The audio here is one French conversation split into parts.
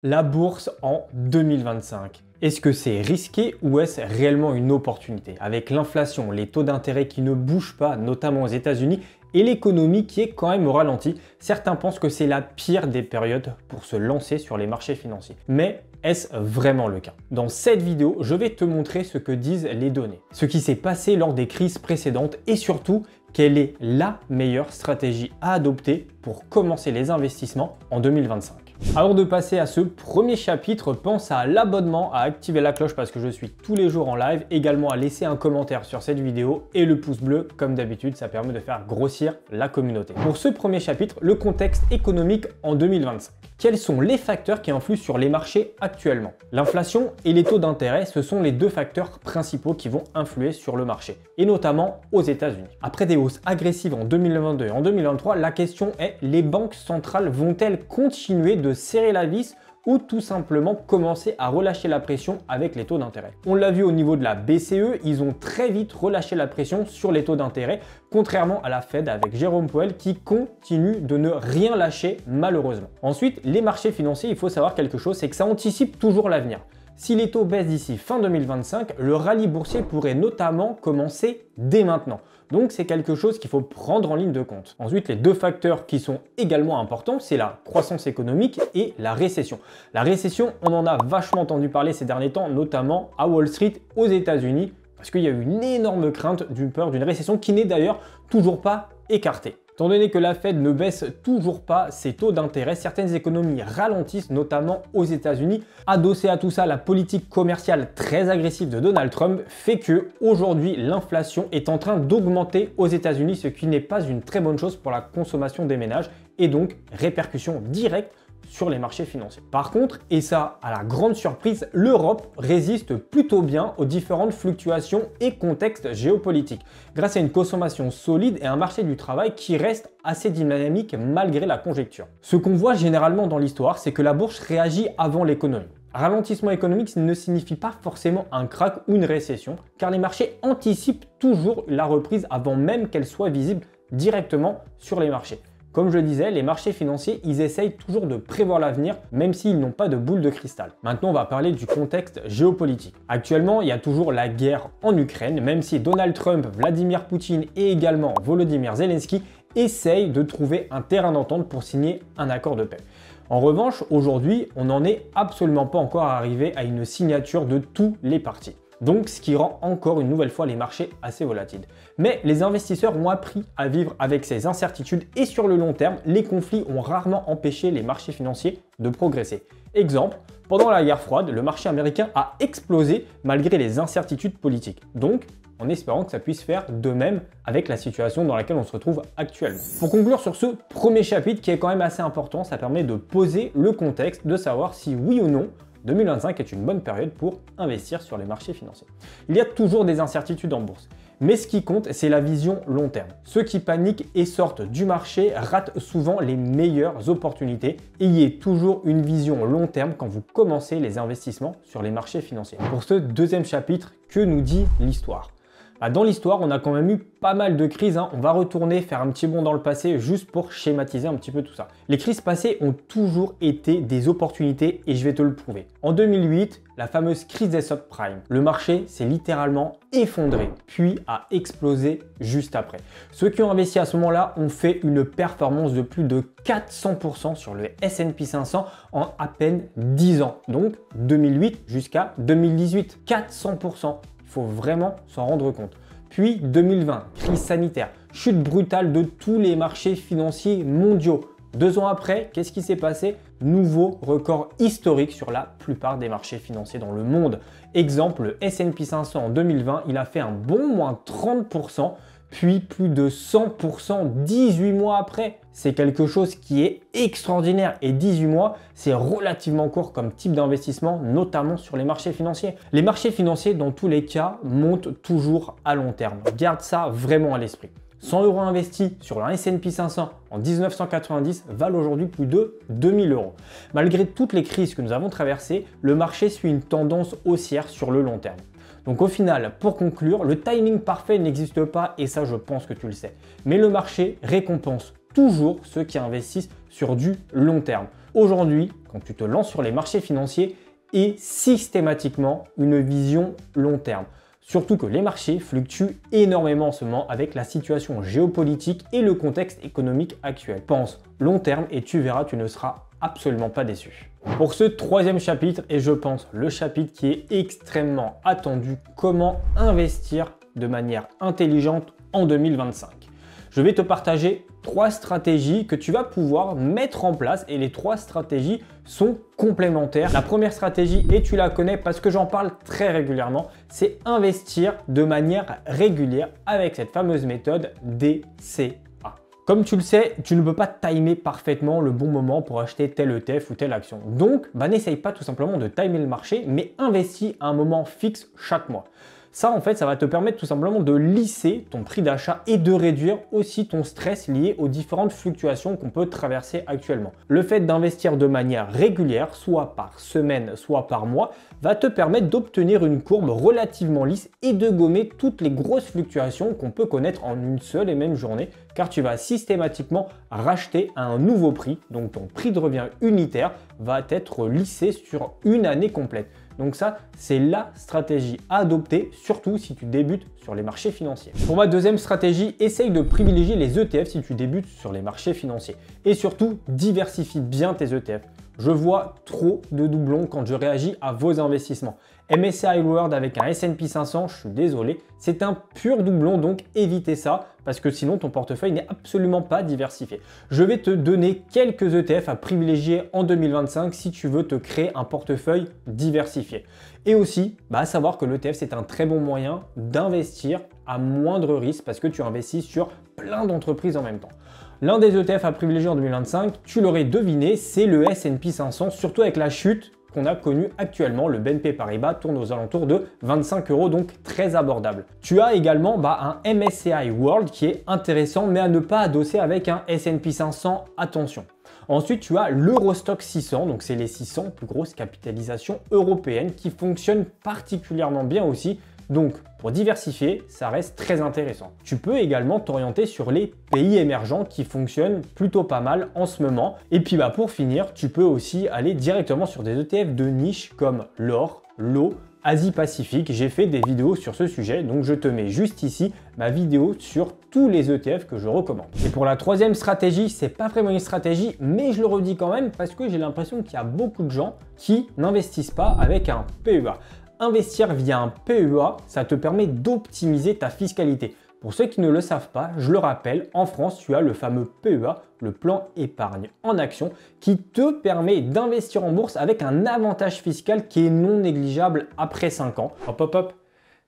La bourse en 2025. Est-ce que c'est risqué ou est-ce réellement une opportunité? Avec l'inflation, les taux d'intérêt qui ne bougent pas, notamment aux États-Unis, et l'économie qui est quand même au ralenti, certains pensent que c'est la pire des périodes pour se lancer sur les marchés financiers. Mais est-ce vraiment le cas? Dans cette vidéo, je vais te montrer ce que disent les données, ce qui s'est passé lors des crises précédentes et surtout, quelle est la meilleure stratégie à adopter pour commencer les investissements en 2025. Avant de passer à ce premier chapitre, pense à l'abonnement, à activer la cloche parce que je suis tous les jours en live, également à laisser un commentaire sur cette vidéo et le pouce bleu, comme d'habitude, ça permet de faire grossir la communauté. Pour ce premier chapitre, le contexte économique en 2025. Quels sont les facteurs qui influent sur les marchés actuellement? L'inflation et les taux d'intérêt, ce sont les deux facteurs principaux qui vont influer sur le marché, et notamment aux États-Unis. Après des hausses agressives en 2022 et en 2023, la question est, les banques centrales vont-elles continuer de serrer la vis ou tout simplement commencer à relâcher la pression avec les taux d'intérêt? On l'a vu au niveau de la BCE, ils ont très vite relâché la pression sur les taux d'intérêt, contrairement à la Fed avec Jérôme Powell qui continue de ne rien lâcher malheureusement. Ensuite, les marchés financiers, il faut savoir quelque chose, c'est que ça anticipe toujours l'avenir. Si les taux baissent d'ici fin 2025, le rallye boursier pourrait notamment commencer dès maintenant. Donc c'est quelque chose qu'il faut prendre en ligne de compte. Ensuite, les deux facteurs qui sont également importants, c'est la croissance économique et la récession. La récession, on en a vachement entendu parler ces derniers temps, notamment à Wall Street aux États-Unis, parce qu'il y a eu une énorme crainte d'une peur d'une récession qui n'est d'ailleurs toujours pas écartée. Étant donné que la Fed ne baisse toujours pas ses taux d'intérêt, certaines économies ralentissent, notamment aux États-Unis. Adossé à tout ça, la politique commerciale très agressive de Donald Trump fait que aujourd'hui l'inflation est en train d'augmenter aux États-Unis, ce qui n'est pas une très bonne chose pour la consommation des ménages et donc répercussions directes sur les marchés financiers. Par contre, et ça à la grande surprise, l'Europe résiste plutôt bien aux différentes fluctuations et contextes géopolitiques, grâce à une consommation solide et un marché du travail qui reste assez dynamique malgré la conjoncture. Ce qu'on voit généralement dans l'histoire, c'est que la bourse réagit avant l'économie. Ralentissement économique ne signifie pas forcément un krach ou une récession, car les marchés anticipent toujours la reprise avant même qu'elle soit visible directement sur les marchés. Comme je le disais, les marchés financiers, ils essayent toujours de prévoir l'avenir, même s'ils n'ont pas de boule de cristal. Maintenant, on va parler du contexte géopolitique. Actuellement, il y a toujours la guerre en Ukraine, même si Donald Trump, Vladimir Poutine et également Volodymyr Zelensky essayent de trouver un terrain d'entente pour signer un accord de paix. En revanche, aujourd'hui, on n'en est absolument pas encore arrivé à une signature de tous les partis. Donc, ce qui rend encore une nouvelle fois les marchés assez volatiles. Mais les investisseurs ont appris à vivre avec ces incertitudes et sur le long terme, les conflits ont rarement empêché les marchés financiers de progresser. Exemple, pendant la guerre froide, le marché américain a explosé malgré les incertitudes politiques. Donc, en espérant que ça puisse faire de même avec la situation dans laquelle on se retrouve actuellement. Pour conclure sur ce premier chapitre qui est quand même assez important, ça permet de poser le contexte, de savoir si oui ou non 2025 est une bonne période pour investir sur les marchés financiers. Il y a toujours des incertitudes en bourse, mais ce qui compte, c'est la vision long terme. Ceux qui paniquent et sortent du marché ratent souvent les meilleures opportunités. Ayez toujours une vision long terme quand vous commencez les investissements sur les marchés financiers. Pour ce deuxième chapitre, que nous dit l'histoire? Dans l'histoire, on a quand même eu pas mal de crises. On va retourner faire un petit bond dans le passé juste pour schématiser un petit peu tout ça. Les crises passées ont toujours été des opportunités et je vais te le prouver. En 2008, la fameuse crise des subprimes. Le marché s'est littéralement effondré, puis a explosé juste après. Ceux qui ont investi à ce moment-là ont fait une performance de plus de 400% sur le S&P 500 en à peine 10 ans. Donc 2008 jusqu'à 2018, 400%. Il faut vraiment s'en rendre compte. Puis 2020, crise sanitaire, chute brutale de tous les marchés financiers mondiaux. 2 ans après, qu'est-ce qui s'est passé? Nouveau record historique sur la plupart des marchés financiers dans le monde. Exemple, le S&P 500 en 2020, il a fait un bon moins 30%, puis plus de 100% 18 mois après. C'est quelque chose qui est extraordinaire et 18 mois, c'est relativement court comme type d'investissement, notamment sur les marchés financiers. Les marchés financiers, dans tous les cas, montent toujours à long terme. Garde ça vraiment à l'esprit. 100 € investis sur un S&P 500 en 1990 valent aujourd'hui plus de 2000 €. Malgré toutes les crises que nous avons traversées, le marché suit une tendance haussière sur le long terme. Donc au final, pour conclure, le timing parfait n'existe pas et ça je pense que tu le sais. Mais le marché récompense toujours ceux qui investissent sur du long terme. Aujourd'hui, quand tu te lances sur les marchés financiers est systématiquement une vision long terme. Surtout que les marchés fluctuent énormément en ce moment avec la situation géopolitique et le contexte économique actuel. Pense long terme et tu verras, tu ne seras absolument pas déçu. Pour ce troisième chapitre, et je pense le chapitre qui est extrêmement attendu, comment investir de manière intelligente en 2025. Je vais te partager 3 stratégies que tu vas pouvoir mettre en place et les 3 stratégies sont complémentaires. La première stratégie, et tu la connais parce que j'en parle très régulièrement, c'est investir de manière régulière avec cette fameuse méthode DCA. Comme tu le sais, tu ne peux pas timer parfaitement le bon moment pour acheter tel ETF ou telle action. Donc, n'essaye pas tout simplement de timer le marché, mais investis à un moment fixe chaque mois. Ça, en fait, ça va te permettre tout simplement de lisser ton prix d'achat et de réduire aussi ton stress lié aux différentes fluctuations qu'on peut traverser actuellement. Le fait d'investir de manière régulière, soit par semaine, soit par mois, va te permettre d'obtenir une courbe relativement lisse et de gommer toutes les grosses fluctuations qu'on peut connaître en une seule et même journée, car tu vas systématiquement racheter à un nouveau prix, donc ton prix de revient unitaire va être lissé sur une année complète. Donc ça, c'est la stratégie à adopter, surtout si tu débutes sur les marchés financiers. Pour ma deuxième stratégie, essaye de privilégier les ETF si tu débutes sur les marchés financiers. Et surtout, diversifie bien tes ETF. Je vois trop de doublons quand je réagis à vos investissements. MSCI World avec un S&P 500, je suis désolé, c'est un pur doublon, donc évitez ça parce que sinon ton portefeuille n'est absolument pas diversifié. Je vais te donner quelques ETF à privilégier en 2025 si tu veux te créer un portefeuille diversifié. Et aussi, à savoir que l'ETF c'est un très bon moyen d'investir à moindre risque parce que tu investis sur plein d'entreprises en même temps. L'un des ETF à privilégier en 2025, tu l'aurais deviné, c'est le S&P 500, surtout avec la chute qu'on a connue actuellement. Le BNP Paribas tourne aux alentours de 25 €, donc très abordable. Tu as également un MSCI World qui est intéressant, mais à ne pas adosser avec un S&P 500, attention. Ensuite, tu as l'Eurostoxx 600, donc c'est les 600 plus grosses capitalisations européennes qui fonctionnent particulièrement bien aussi. Donc, pour diversifier, ça reste très intéressant. Tu peux également t'orienter sur les pays émergents qui fonctionnent plutôt pas mal en ce moment. Et puis, pour finir, tu peux aussi aller directement sur des ETF de niche comme l'or, l'eau, Asie-Pacifique. J'ai fait des vidéos sur ce sujet, donc je te mets juste ici ma vidéo sur tous les ETF que je recommande. Et pour la troisième stratégie, c'est pas vraiment une stratégie, mais je le redis quand même parce que j'ai l'impression qu'il y a beaucoup de gens qui n'investissent pas avec un PEA. Investir via un PEA, ça te permet d'optimiser ta fiscalité. Pour ceux qui ne le savent pas, je le rappelle, en France, tu as le fameux PEA, le plan épargne en action, qui te permet d'investir en bourse avec un avantage fiscal qui est non négligeable après 5 ans. Hop, hop, hop.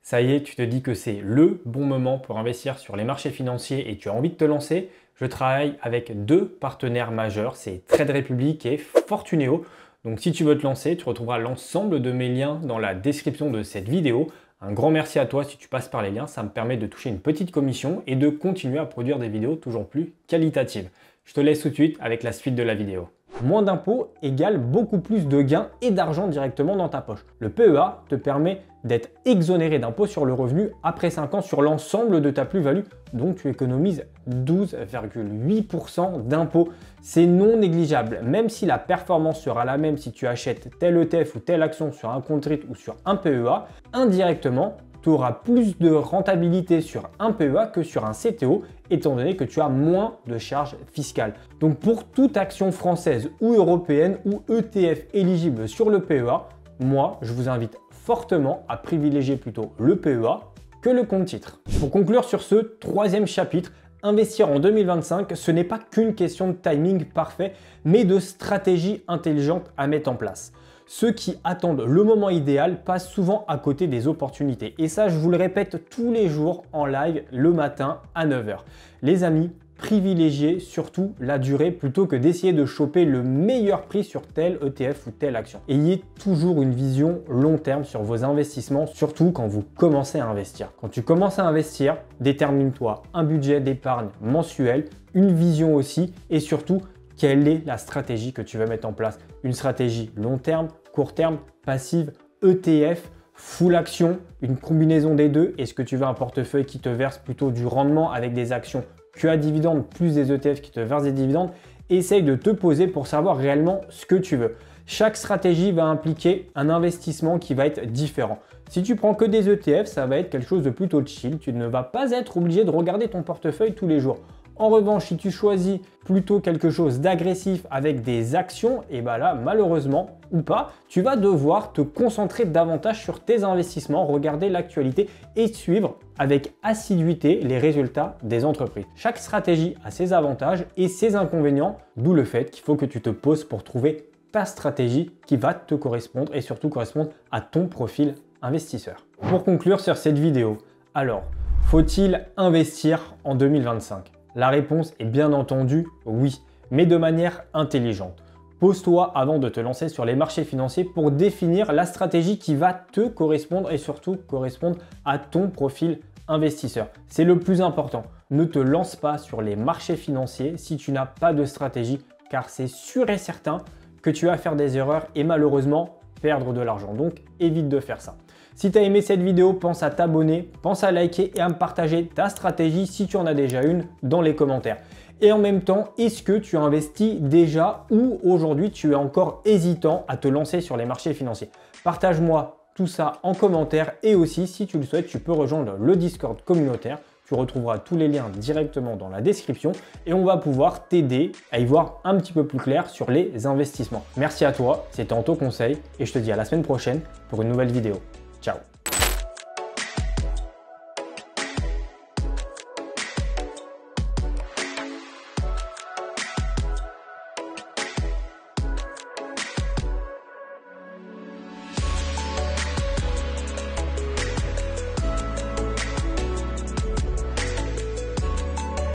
Ça y est, tu te dis que c'est le bon moment pour investir sur les marchés financiers et tu as envie de te lancer. Je travaille avec 2 partenaires majeurs, c'est Trade Republic et Fortuneo. Donc si tu veux te lancer, tu retrouveras l'ensemble de mes liens dans la description de cette vidéo. Un grand merci à toi si tu passes par les liens, ça me permet de toucher une petite commission et de continuer à produire des vidéos toujours plus qualitatives. Je te laisse tout de suite avec la suite de la vidéo. Moins d'impôts égale beaucoup plus de gains et d'argent directement dans ta poche. Le PEA te permet d'être exonéré d'impôts sur le revenu après 5 ans sur l'ensemble de ta plus-value, donc tu économises 12,8% d'impôts. C'est non négligeable, même si la performance sera la même si tu achètes tel ETF ou telle action sur un compte REIT ou sur un PEA, indirectement, tu auras plus de rentabilité sur un PEA que sur un CTO, étant donné que tu as moins de charges fiscales. Donc pour toute action française ou européenne ou ETF éligible sur le PEA, moi, je vous invite fortement à privilégier plutôt le PEA que le compte titre. Pour conclure sur ce troisième chapitre, investir en 2025, ce n'est pas qu'une question de timing parfait, mais de stratégie intelligente à mettre en place. Ceux qui attendent le moment idéal passent souvent à côté des opportunités. Et ça, je vous le répète tous les jours en live le matin à 9 h. Les amis, privilégiez surtout la durée plutôt que d'essayer de choper le meilleur prix sur tel ETF ou telle action. Ayez toujours une vision long terme sur vos investissements, surtout quand vous commencez à investir. Quand tu commences à investir, détermine-toi un budget d'épargne mensuel, une vision aussi et surtout, quelle est la stratégie que tu vas mettre en place? Une stratégie long terme, court terme, passive, ETF, full action, une combinaison des deux. Est-ce que tu veux un portefeuille qui te verse plutôt du rendement avec des actions à dividendes plus des ETF qui te versent des dividendes? Essaye de te poser pour savoir réellement ce que tu veux. Chaque stratégie va impliquer un investissement qui va être différent. Si tu prends que des ETF, ça va être quelque chose de plutôt chill. Tu ne vas pas être obligé de regarder ton portefeuille tous les jours. En revanche, si tu choisis plutôt quelque chose d'agressif avec des actions, et bien là, malheureusement ou pas, tu vas devoir te concentrer davantage sur tes investissements, regarder l'actualité et suivre avec assiduité les résultats des entreprises. Chaque stratégie a ses avantages et ses inconvénients, d'où le fait qu'il faut que tu te poses pour trouver ta stratégie qui va te correspondre et surtout correspondre à ton profil investisseur. Pour conclure sur cette vidéo, alors, faut-il investir en 2025 ? La réponse est bien entendu oui, mais de manière intelligente. Pose-toi avant de te lancer sur les marchés financiers pour définir la stratégie qui va te correspondre et surtout correspondre à ton profil investisseur. C'est le plus important. Ne te lance pas sur les marchés financiers si tu n'as pas de stratégie, car c'est sûr et certain que tu vas faire des erreurs et malheureusement perdre de l'argent. Donc évite de faire ça. Si tu as aimé cette vidéo, pense à t'abonner, pense à liker et à me partager ta stratégie si tu en as déjà une dans les commentaires. Et en même temps, est-ce que tu investis déjà ou aujourd'hui tu es encore hésitant à te lancer sur les marchés financiers? Partage-moi tout ça en commentaire et aussi si tu le souhaites, tu peux rejoindre le Discord communautaire. Tu retrouveras tous les liens directement dans la description et on va pouvoir t'aider à y voir un petit peu plus clair sur les investissements. Merci à toi, c'était Anto Conseil et je te dis à la semaine prochaine pour une nouvelle vidéo. Ciao.